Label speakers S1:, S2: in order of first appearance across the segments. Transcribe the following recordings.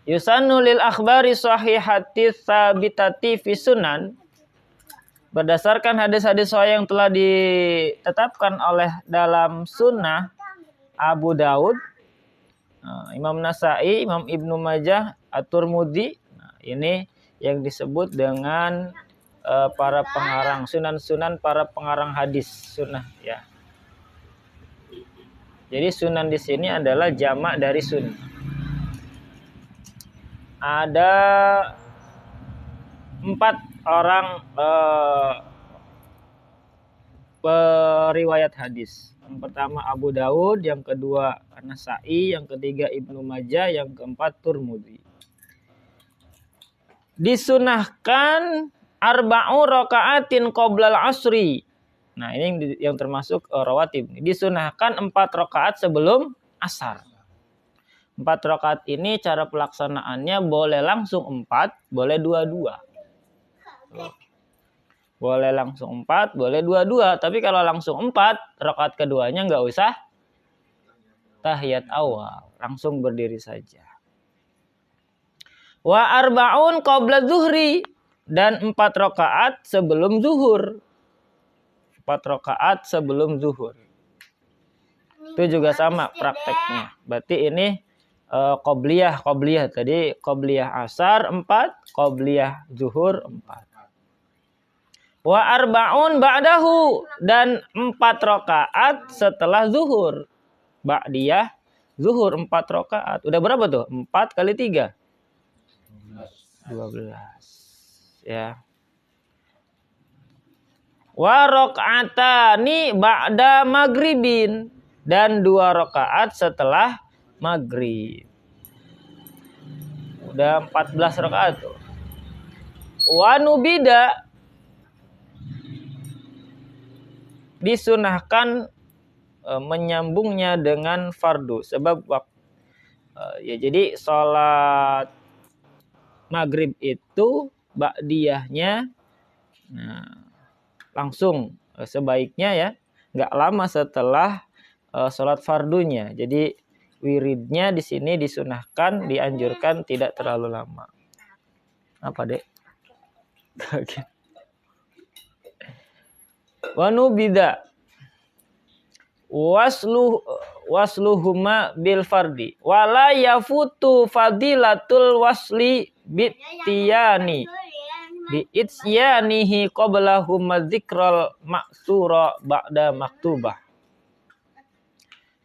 S1: Yusannu lil akhbari sahihati tsabitati fi sunan. Berdasarkan hadis-hadis sahih yang telah ditetapkan oleh dalam sunnah Abu Daud, Imam Nasai, Imam Ibnu Majah, At-Tirmidzi. Nah, ini yang disebut dengan para pengarang sunan-sunan, para pengarang hadis sunnah ya. Jadi sunan di sini adalah jamak dari sunnah. Ada 4 orang periwayat hadis. Yang pertama Abu Daud, yang kedua Nasai, yang ketiga Ibnu Majah, yang keempat Tirmidzi. Disunahkan arba'u raka'atin qoblal asri. Nah, ini yang termasuk rawatib. Disunahkan 4 rakaat sebelum asar. 4 rakaat ini cara pelaksanaannya boleh langsung 4, boleh 2-2. Boleh langsung 4, boleh 2-2. Tapi kalau langsung 4, rakaat keduanya nggak usah tahiyat awal. Langsung berdiri saja. Wa arba'un qabla zuhri. Dan 4 rakaat sebelum zuhur. 4 rakaat sebelum zuhur. Itu juga sama prakteknya. Berarti ini qobliyah. Tadi qobliyah asar 4, qobliyah zuhur 4. Wa arba'un ba'dahu, dan 4 rakaat setelah zuhur. Ba'diyah zuhur 4 rakaat. Udah berapa tuh? 4 kali 3. 12. Ya. Wa raka'atani ba'da maghribin, dan 2 rakaat setelah maghrib. Udah 14 rakaat tuh. Wa nubida, disunahkan menyambungnya dengan fardu sebab ya, jadi sholat maghrib itu ba'diyahnya langsung sebaiknya ya nggak lama setelah sholat fardunya. Jadi wiridnya di sini disunahkan, dianjurkan tidak terlalu lama. Apa dek? Wanubida wasluhuma bil fardi wala yafutu fadilatul wasli bitiyani bi itsyanihi qablahum dzikral maksura ba'da maktubah.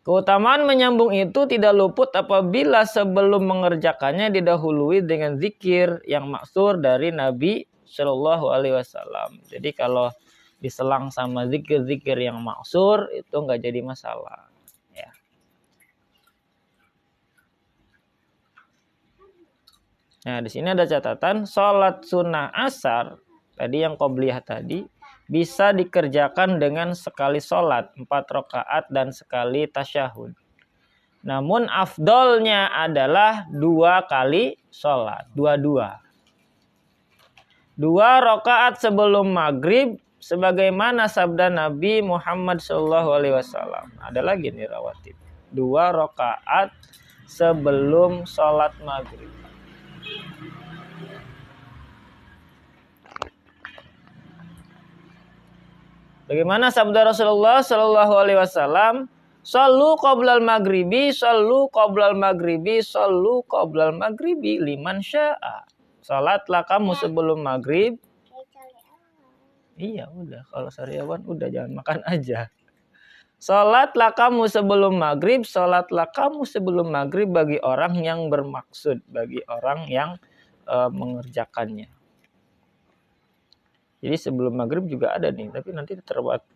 S1: Keutamaan menyambung itu tidak luput apabila sebelum mengerjakannya didahului dengan zikir yang maksur dari Nabi Shallallahu Alaihi Wasallam. Jadi kalau diselang sama zikir-zikir yang maksur itu nggak jadi masalah. Ya. Nah, di sini ada catatan sholat sunnah asar tadi yang qobliyah tadi bisa dikerjakan dengan sekali sholat 4 rakaat dan sekali tasyahud. Namun afdolnya adalah 2 kali sholat, 2 rakaat sebelum maghrib. Sebagaimana sabda Nabi Muhammad SAW. Ada lagi nih rawatib. 2 rakaat sebelum sholat maghrib. Bagaimana sabda Rasulullah SAW? Sallu qoblal maghribi, sallu qoblal maghribi, sallu qoblal maghribi liman sya'a. Salatlah kamu sebelum maghrib. Iya udah, kalau sariawan udah jangan makan aja. Salatlah kamu sebelum maghrib, salatlah kamu sebelum maghrib bagi orang yang bermaksud, bagi orang yang mengerjakannya. Jadi sebelum maghrib juga ada nih, tapi nanti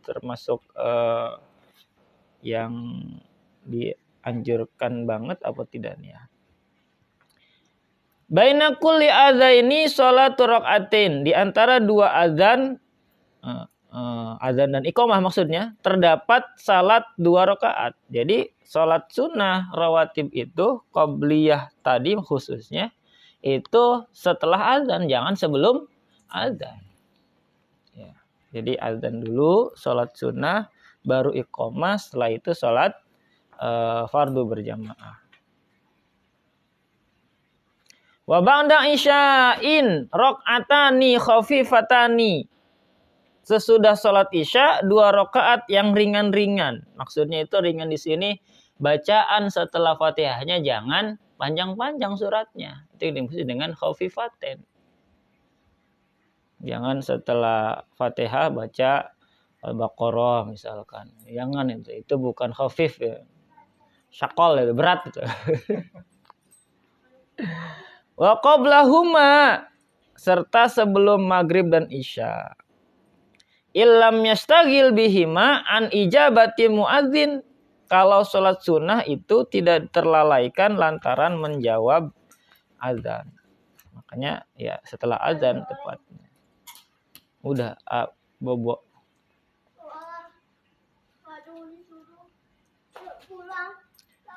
S1: termasuk yang dianjurkan banget apa tidak nih ya. Baina kulli adzaini sholatu rakaatin, di antara 2 azan azan dan iqamah maksudnya terdapat salat 2 rakaat. Jadi salat sunnah rawatib itu qobliyah tadi khususnya itu setelah azan, jangan sebelum azan. Ya. Jadi azan dulu, salat sunnah, baru iqamah, setelah itu salat fardu berjamaah. Wa ba'da isya'in rok'atani khafifatani. Sesudah sholat isya 2 rakaat yang ringan-ringan. Maksudnya itu ringan di sini bacaan setelah Fatihahnya jangan panjang-panjang suratnya. Itu dimaksud dengan khafifaten. Jangan setelah Fatihah baca Al-Baqarah misalkan. Jangan itu. Itu bukan khafif ya. Syakol itu berat itu. Wa qablahuma serta sebelum maghrib dan isya. Illam yastaghil bihima an ijabati muadzin. Kalau sholat sunnah itu tidak terlalaikan lantaran menjawab azan. Makanya ya setelah azan tepatnya. Udah bobo.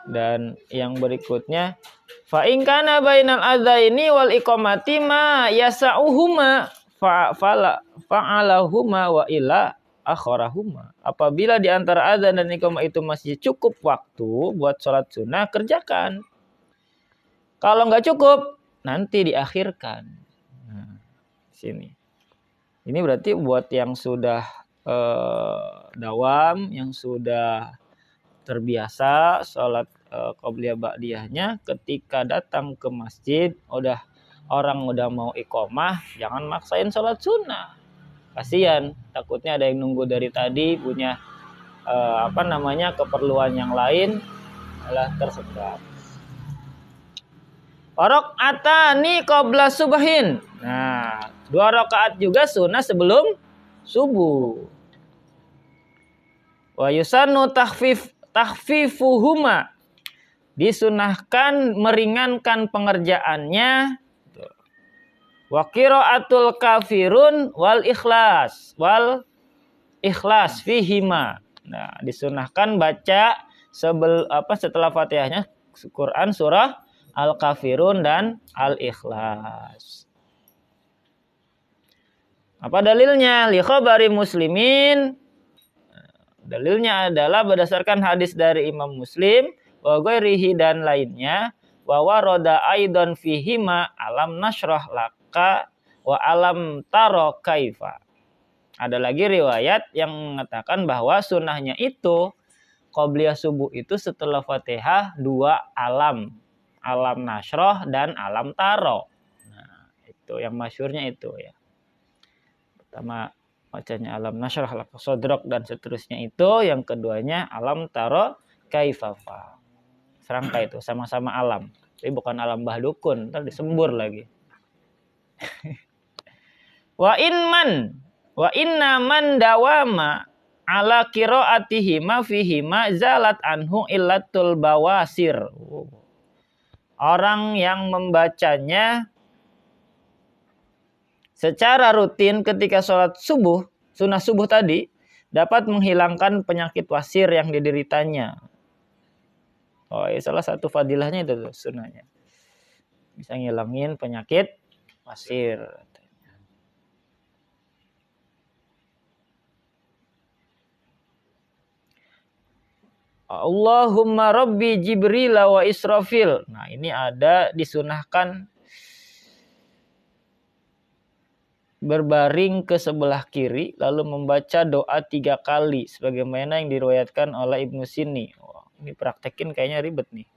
S1: Dan yang berikutnya fa in kana bainal adzaini wal iqamati ma yasauhuma fa'alahuma wa ila akharahuma. Apabila di antara azan dan iqamah itu masih cukup waktu buat sholat sunnah, kerjakan. Kalau nggak cukup, nanti diakhirkan. Nah, sini. Ini berarti buat yang sudah dawam, yang sudah terbiasa sholat qobliyah ba'diyahnya, ketika datang ke masjid, orang udah mau iqomah, jangan maksain sholat sunnah. Kasihan, takutnya ada yang nunggu dari tadi punya keperluan yang lain, malah tersekat. Rakaatani qabla subhin. Nah, 2 rakaat juga sunnah sebelum subuh. Wa yusannu tahfifuhuma. Disunahkan meringankan pengerjaannya. Wa qiraatul kafirun wal ikhlas fihima. Nah, disunahkan baca setelah Fatihahnya Quran surah Al-Kafirun dan Al-Ikhlas. Apa dalilnya? Li khabari Muslimin. Dalilnya adalah berdasarkan hadis dari Imam Muslim wa ghairihi dan lainnya, wa warada aidan fihima alam nashrah laka wa alam taro kaifa. Ada lagi riwayat yang mengatakan bahwa sunnahnya itu qobliyah subuh itu setelah Fatihah 2 alam nashrah dan alam taro. Nah, itu yang masyhurnya itu ya. Pertama bacanya alam nashrah laka sadrak dan seterusnya itu, yang keduanya alam taro kaifafa. Serangka itu sama-sama alam, tapi bukan alam bahdukun, ntar disembur lagi. Wa inna man dawama ala qiraatihima fihima zalat anhu illatul bawasir. Orang yang membacanya secara rutin ketika sholat subuh, sunnah subuh tadi, dapat menghilangkan penyakit wasir yang dideritanya. Oh, ya, salah satu fadilahnya itu sunnahnya. Bisa ngilangin penyakit wasir. Allahumma rabbi Jibril wa Israfil. Nah, ini ada disunahkan berbaring ke sebelah kiri lalu membaca doa 3 kali sebagaimana yang diriwayatkan oleh Ibnu Sini. Wah, ini praktekin kayaknya ribet nih.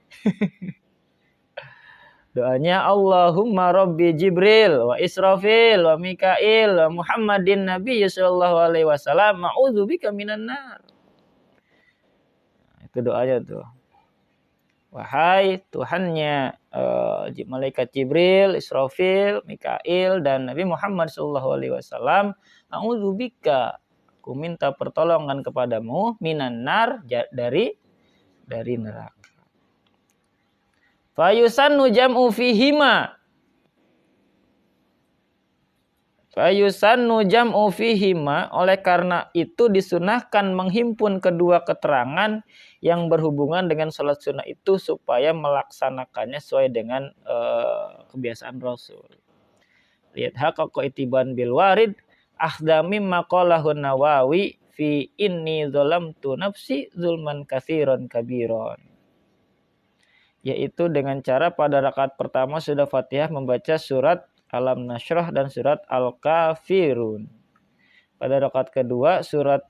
S1: Doanya Allahumma rabbi Jibril wa Israfil wa Mikail wa Muhammadin Nabi sallallahu alaihi wasallam ma'udzubika minan nar. Itu doanya tuh. Wahai Tuhannya malaikat Jibril, Israfil, Mikail dan Nabi Muhammad sallallahu alaihi wasallam, a'udzubika, aku minta pertolongan kepadamu minan nar, dari neraka. Fayusannu jam'u fihima. Fayusannu jam'u fihima, oleh karena itu disunahkan menghimpun kedua keterangan yang berhubungan dengan sholat sunnah itu supaya melaksanakannya sesuai dengan kebiasaan Rasul. Lihat haqqo itiban bil warid akhdami maqalahun Nawawi fi inni zalamtu nafsi zulman katsiran kabiron. yaitu dengan cara pada rakaat pertama sudah Fatihah membaca surat Alam Nashrah dan surat Al-Kafirun. Pada rakaat kedua surat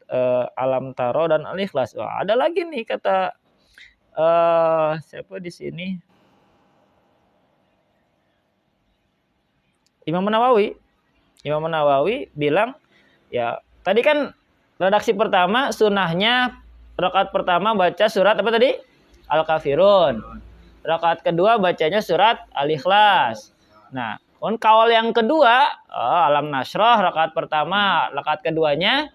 S1: Alam Taro dan Al-Ikhlas. Wah, ada lagi nih kata siapa di sini? Imam Nawawi. Imam Nawawi bilang, ya tadi kan redaksi pertama sunahnya rakaat pertama baca surat apa tadi? Al-Kafirun. Rakaat kedua bacanya surat Al-Ikhlas. Nah, kaul yang kedua, Alam Nashrah rakaat pertama, rakaat keduanya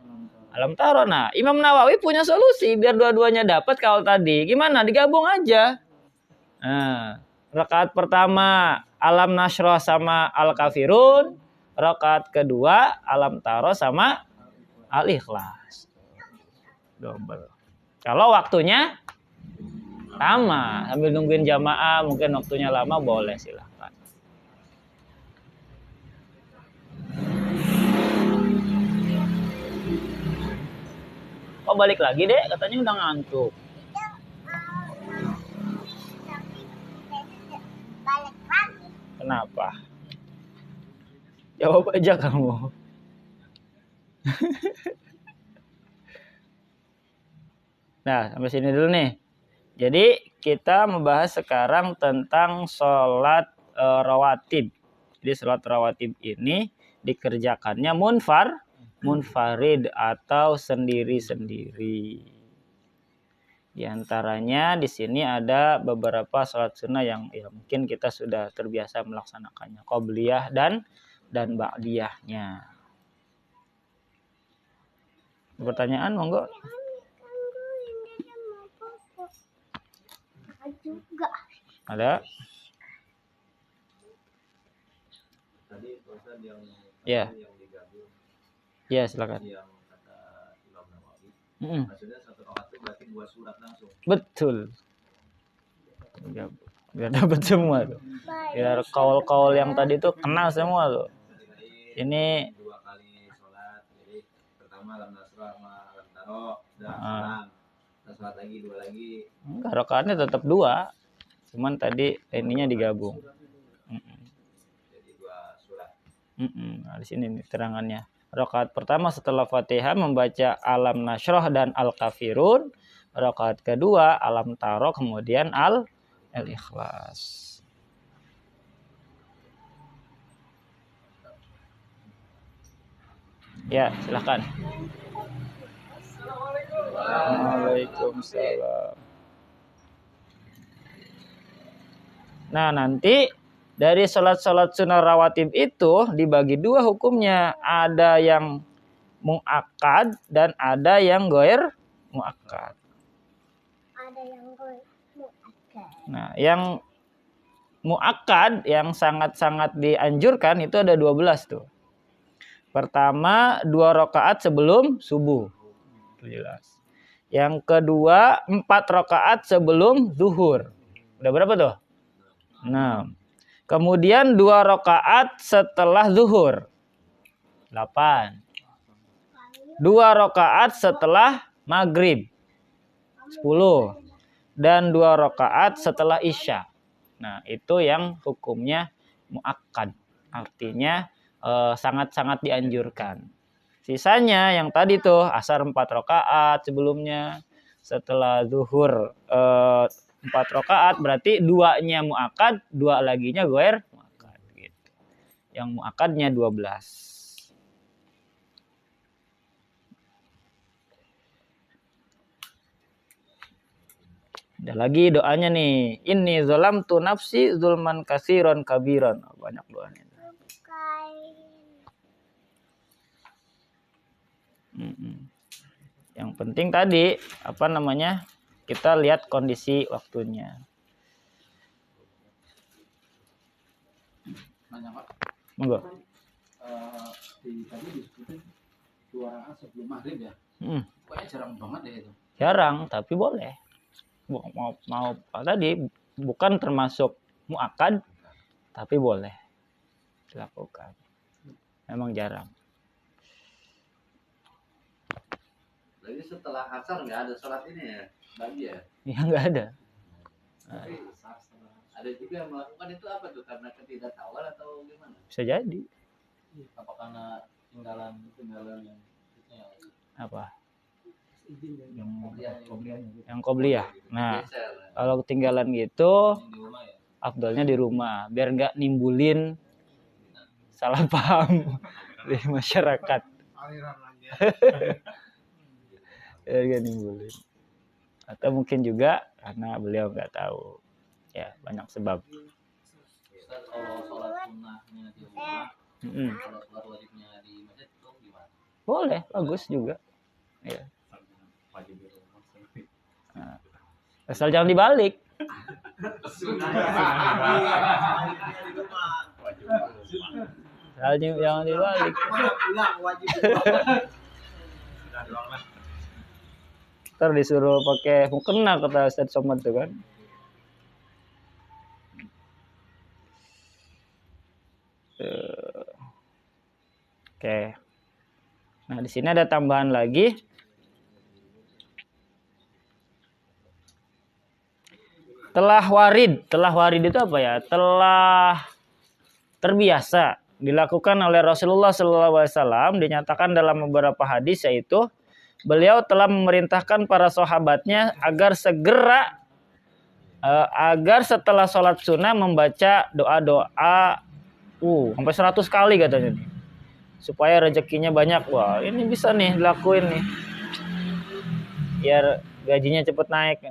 S1: Alam Taro. Nah, Imam Nawawi punya solusi biar dua-duanya dapat kaul tadi. Gimana? Digabung aja. Nah, rakaat pertama Alam Nashrah sama Al-Kafirun, rakaat kedua Alam Taro sama Al-Ikhlas. Double. Kalau waktunya sama, sambil nungguin jamaah, mungkin waktunya lama, boleh silahkan. Oh, balik lagi deh, katanya udah ngantuk. Balik lagi. Kenapa? Jawab aja kamu. Nah, sampai sini dulu nih. Jadi kita membahas sekarang tentang sholat rawatib. Jadi sholat rawatib ini dikerjakannya munfarid atau sendiri-sendiri. Di antaranya di sini ada beberapa sholat sunnah yang ya mungkin kita sudah terbiasa melaksanakannya, qobliyah dan ba'diyahnya. Pertanyaan monggo. Juga. Ada? Tadi yang ya. Yang digabung. Ya, silakan. Yang kata Imam Nawawi. Maksudnya satu rakaat itu berarti 2 surat langsung. Betul. Biar dapat semua tuh. Biar kaul-kaul yang tadi tuh kena semua tuh. Ini 2 kali sholat. Jadi pertama Alam Nasrah sama Alam Taro, udah salam. Sholat lagi 2 lagi. Enggak, rakaatnya tetap 2. Cuman tadi ininya digabung. Jadi 2 surat. Nah, di sini nih terangannya. Rakaat pertama setelah Fatihah membaca Alam Nashrah dan Al-Kafirun. Rakaat kedua Alam Taro kemudian Al-Ikhlas. Ya, silakan. Waalaikumsalam. Nah, nanti dari sholat-sholat sunnah rawatib itu dibagi 2 hukumnya. Ada yang mu'akkad dan ada yang ghair mu'akkad. Ada yang ghair mu'akkad. Nah, yang mu'akkad yang sangat-sangat dianjurkan itu ada 12 tuh. Pertama 2 rakaat sebelum subuh. Itu jelas. Yang kedua 4 rakaat sebelum zuhur. Udah berapa tuh? 6. Kemudian 2 rakaat setelah zuhur. 8. 2 rakaat setelah maghrib. 10. Dan 2 rakaat setelah isya. Nah, itu yang hukumnya muakkad. Artinya sangat-sangat dianjurkan. Sisanya yang tadi tuh asar 4 rakaat sebelumnya, setelah zuhur 4 rakaat, berarti 2-nya muakkad, 2 laginya ghair muakkad gitu. Yang muakkadnya 12. Ada lagi doanya nih. Inni zalamtu nafsi zulman katsiran kabiran. Banyak doanya. Yang penting tadi apa namanya? Kita lihat kondisi waktunya. Nanya Pak. Monggo. Tadi diskusi 2 rakaat sebelum maghrib ya. Kayaknya jarang banget ya itu. Jarang, tapi boleh. Mau tadi bukan termasuk muakkad, tapi boleh dilakukan. Memang jarang.
S2: Jadi setelah asar nggak ada sholat ini ya, bagi ya?
S1: Iya nggak ada.
S2: Ada juga yang melakukan itu apa tuh? Karena ketidaktahuan atau gimana?
S1: Bisa jadi.
S2: Apa karena tinggalan yang
S1: Apa?
S2: Koblian.
S1: Yang qobliyah. Nah,
S2: Geser.
S1: kalau ketinggalan gitu,
S2: Yang di rumah ya.
S1: afdolnya di rumah biar nggak nimbulin salah paham di masyarakat.
S3: Aliran lagi.
S1: Biar nggak nimbulin. Atau mungkin juga karena beliau nggak tahu. Ya, banyak sebab.
S2: Ustaz, kalau sholat sunnahnya di rumah, kalau sholat wajibnya di masjid itu gimana?
S1: Boleh, bagus juga. Ya. Nah, asal jangan dibalik. Asal jangan dibalik. Ntar disuruh pakai mukena kata Ustaz Somad tuh kan. Oke. Nah, di sini ada tambahan lagi. Telah warid itu apa ya? Telah terbiasa dilakukan oleh Rasulullah SAW, dinyatakan dalam beberapa hadis, yaitu beliau telah memerintahkan para sahabatnya agar setelah sholat sunnah membaca doa-doa sampai 100 kali katanya nih, supaya rezekinya banyak. Wah, ini bisa nih dilakuin nih biar gajinya cepet naik.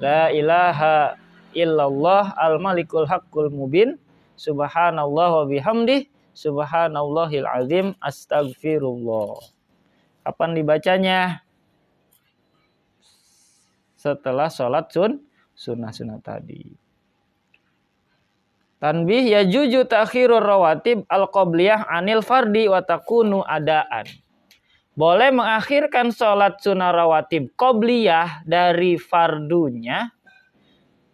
S1: La ilaha illallah al-malikul haqqul mubin, subhanallah wa bihamdih, subhanallahil azim, astagfirullah. Kapan dibacanya? Setelah sholat sunnah tadi. Tanbih yajuju ta'khirur rawatib al-qobliyah anil fardi wa takunu adaan. Boleh mengakhirkan sholat sunnah rawatib qobliyah dari fardunya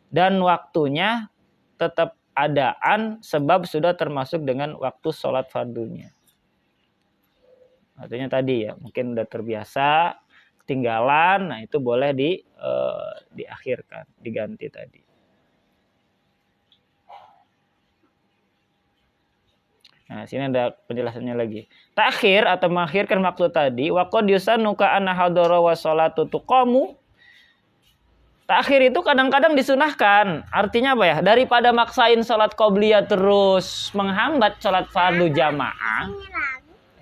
S1: dan waktunya tetap adaan sebab sudah termasuk dengan waktu sholat fardunya. Artinya tadi ya, mungkin udah terbiasa, ketinggalan, nah itu boleh diakhirkan, diganti tadi. Nah, sini ada penjelasannya lagi. Takhir atau mengakhirkan waktu tadi, wa qad yusannu ka anna hadara wa sholatu tuqamu. Takhir itu kadang-kadang disunahkan. Artinya apa ya? Daripada maksain sholat qobliyah terus menghambat sholat fardu jamaah,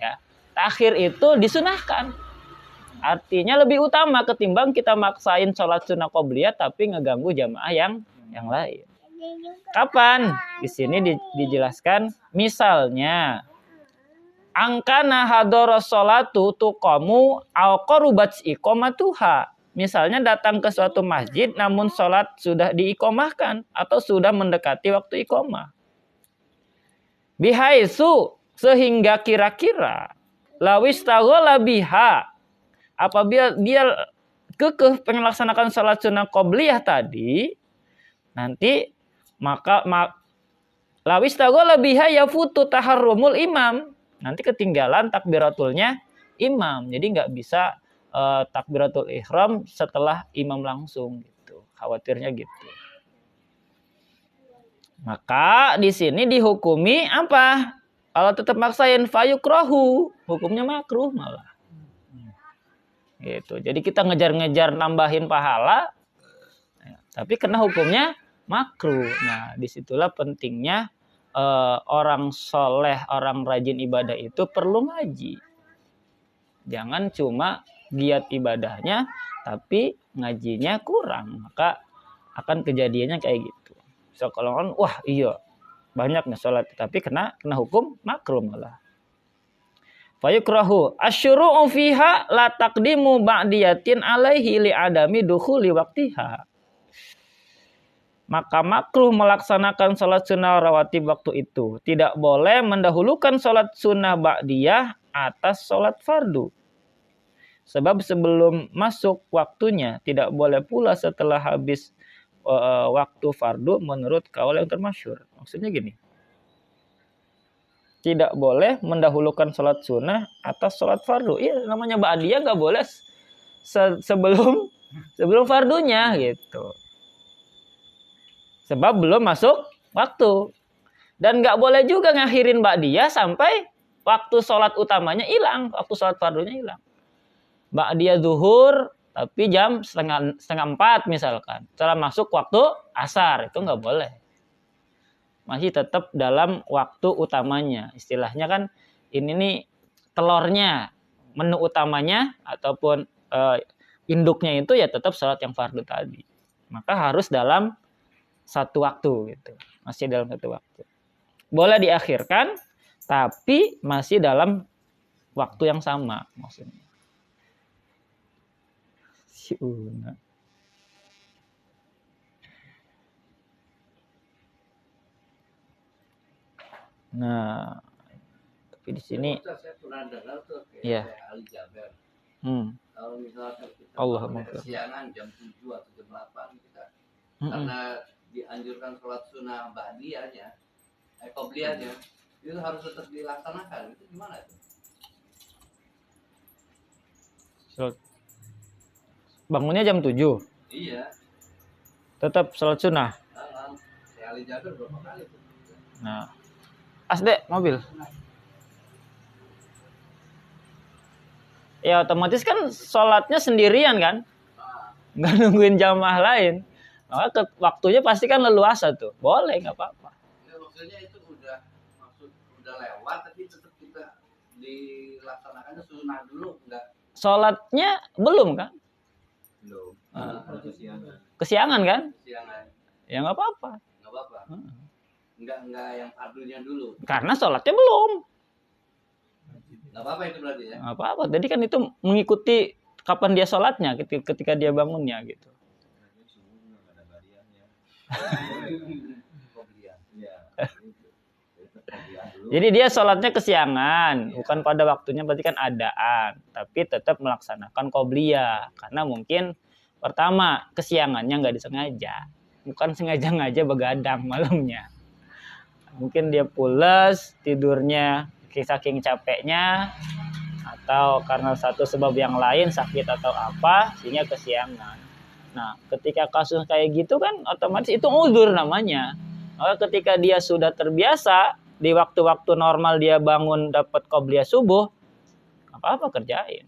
S1: ya, takhir itu disunahkan. Artinya lebih utama ketimbang kita maksain sholat sunnah qobliyah tapi ngeganggu jamaah yang lain. Kapan? Di sini dijelaskan, misalnya angkana hadara sholatu tuqamu au qarubat iqamatuha. Misalnya datang ke suatu masjid namun sholat sudah diiqamahkan atau sudah mendekati waktu iqamah. Bihaisu, sehingga kira-kira lawis taghala biha, apabila dia kekeh melaksanakan sholat sunnah qobliyah tadi, nanti maka lawis taghala biha yafutu taharrumul imam. Nanti ketinggalan takbiratulnya imam. Jadi nggak bisa takbiratul ihram setelah imam langsung gitu. Khawatirnya gitu. Maka di sini dihukumi apa? Kalau tetap maksain fayukrahu, hukumnya makruh malah. Gitu. Jadi kita ngejar-ngejar nambahin pahala, tapi kena hukumnya makruh. Nah, disitulah pentingnya orang soleh, orang rajin ibadah itu perlu ngaji. Jangan cuma giat ibadahnya, tapi ngajinya kurang, maka akan kejadiannya kayak gitu. So kalau kan, wah iya banyak nih sholat, tapi kena hukum makruh malah. Fayukrahu asyuru'u fiha la taqdimu ba'diyatin alaihi li adami dukhuli waqtiha. Maka makruh melaksanakan sholat sunnah rawatib waktu itu. Tidak boleh mendahulukan sholat sunnah ba'diyah atas sholat fardu. Sebab sebelum masuk waktunya, tidak boleh pula setelah habis waktu fardu menurut kaul yang termasyhur. Maksudnya gini. Tidak boleh mendahulukan sholat sunnah atas sholat fardu. Iya, namanya ba'diyah nggak boleh sebelum fardunya gitu. Sebab belum masuk waktu. Dan nggak boleh juga ngakhirin ba'diyah sampai waktu sholat utamanya hilang, waktu sholat fardunya hilang. Ba'diyah zuhur tapi jam setengah 4 misalkan. Setelah masuk waktu asar, itu nggak boleh. Masih tetap dalam waktu utamanya. Istilahnya kan ini nih telurnya, menu utamanya ataupun induknya itu ya tetap sholat yang fardu tadi. Maka harus dalam satu waktu gitu. Masih dalam satu waktu. Boleh diakhirkan tapi masih dalam waktu yang sama maksudnya. Si Una. Nah, tapi di sini
S2: saya pernah dengar tuh kayak
S1: Iya.
S2: Ali Jaber. Kalau misalkan kita
S1: Allahumma
S2: kesiangan jam 7 atau jam 8 kita karena dianjurkan sholat sunnah ba'diyahnya, qobliyahnya itu harus tetap dilaksanakan. Itu gimana tuh?
S1: Bangunnya jam 7.
S2: Iya.
S1: Tetap sholat sunnah.
S2: Kayak Ali Jaber berapa kali tuh?
S1: Nah, Asde mobil. Ya otomatis kan sholatnya sendirian kan, nggak nungguin jamaah lain. Maka waktunya pasti kan leluasa tuh, boleh nggak apa-apa.
S2: Ya, maksudnya itu udah lewat tapi tetap kita dilaksanakannya sunnah dulu enggak?
S1: Sholatnya belum kan?
S2: Belum.
S1: Kesiangan kan?
S2: Kesiangan.
S1: Ya nggak apa-apa.
S2: Nggak apa-apa. Enggak yang fardunya dulu.
S1: Karena sholatnya belum.
S2: Nggak apa-apa itu berarti ya?
S1: Nggak apa-apa. Jadi kan itu mengikuti kapan dia sholatnya, ketika dia bangunnya gitu. Jadi dia sholatnya kesiangan, bukan pada waktunya, berarti kan adaan. Tapi tetap melaksanakan qobliyah. Karena mungkin pertama kesiangannya nggak disengaja. Bukan sengaja begadang malamnya. Mungkin dia pules, tidurnya saking capeknya, atau karena satu sebab yang lain, sakit atau apa, sehingga kesiangan. Nah, ketika kasus kayak gitu kan otomatis itu uzur namanya. Maka ketika dia sudah terbiasa, di waktu-waktu normal dia bangun dapat qobliyah subuh, apa-apa kerjain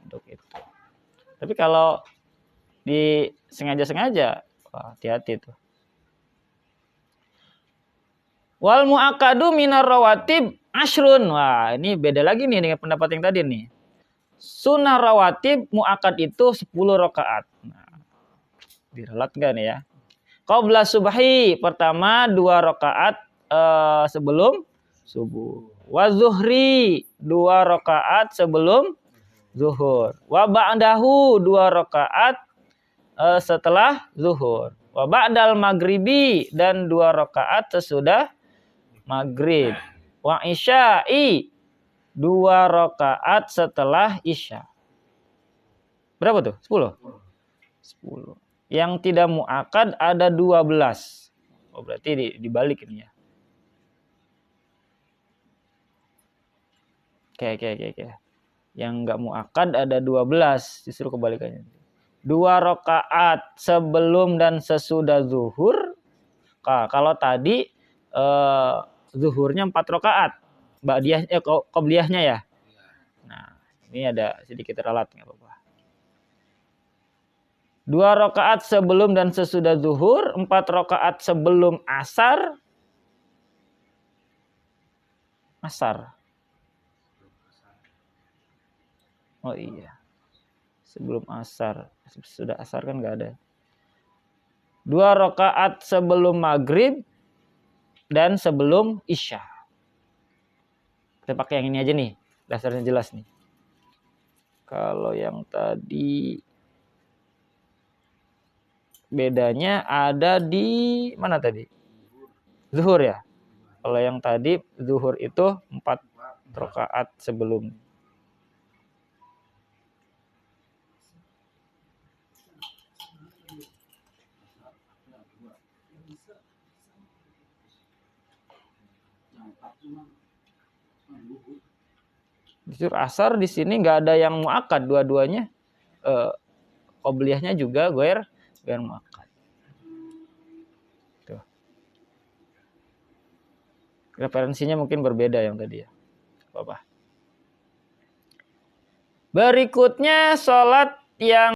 S1: untuk itu. Tapi kalau disengaja-sengaja, hati-hati tuh. Wal mu'akadu minar rawatib ashrun. Wah, ini beda lagi nih dengan pendapat yang tadi nih. Sunnah rawatib mu'akad itu 10 rakaat. Nah, diralat enggak nih ya? Qabla subhi, pertama 2 rakaat sebelum subuh. Wa zuhri, 2 rakaat sebelum zuhur. Wa ba'dahu, 2 rakaat setelah zuhur. Wa ba'dal maghribi, dan 2 rakaat sesudah maghrib. Wa isya'i, 2 rakaat setelah isya. Berapa tuh? 10? 10. Yang tidak mu'akad ada 12. Oh, berarti dibalik ini ya. Oke. Yang nggak mu'akad ada 12. Justru kebalikannya. 2 rakaat sebelum dan sesudah zuhur. Kalau tadi zuhurnya 4 rakaat. Qobliyahnya ya. Nah, ini ada sedikit ralat, nggak apa-apa. 2 rakaat sebelum dan sesudah zuhur, 4 rakaat sebelum asar. Oh iya. Sebelum asar. Sudah asar kan nggak ada. 2 rakaat sebelum maghrib dan sebelum isya. Kita pakai yang ini aja nih. Dasarnya jelas nih. Kalau yang tadi bedanya ada di mana tadi? Zuhur ya. Kalau yang tadi zuhur itu 4 rakaat sebelum. Justru asar di sini nggak ada yang muakad, dua-duanya qobliyahnya juga goer muakad. Referensinya mungkin berbeda yang tadi ya. Apa? Berikutnya sholat yang